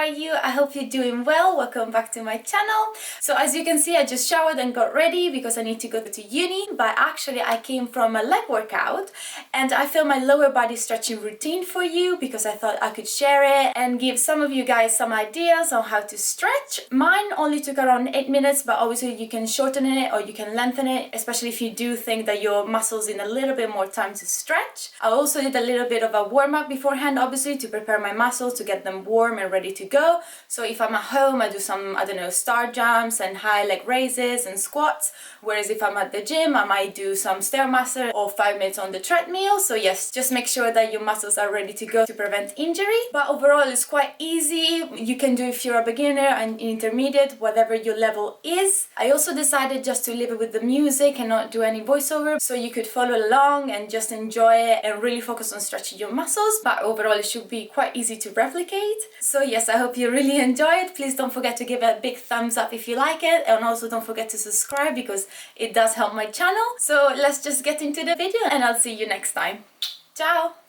are you? I hope you're doing well. Welcome back to my channel. So as you can see, I just showered and got ready because I need to go to uni, but actually I came from a leg workout and I filmed my lower body stretching routine for you because I thought I could share it and give some of you guys some ideas on how to stretch. Mine only took around 8 minutes, but obviously you can shorten it or you can lengthen it, especially if you do think that your muscles need a little bit more time to stretch. I also did a little bit of a warm-up beforehand, obviously, to prepare my muscles, to get them warm and ready to go. So if I'm at home, I do some, I don't know, star jumps and high leg raises and squats. Whereas if I'm at the gym, I might do some stairmaster or 5 minutes on the treadmill. So yes, just make sure that your muscles are ready to go to prevent injury. But overall, it's quite easy. You can do if you're a beginner and intermediate, whatever your level is. I also decided just to leave it with the music and not do any voiceover, so you could follow along and just enjoy it and really focus on stretching your muscles. But overall, it should be quite easy to replicate. So yes, I hope you really enjoy it. Please don't forget to give it a big thumbs up if you like it, and also don't forget to subscribe because it does help my channel. So let's just get into the video and I'll see you next time. Ciao!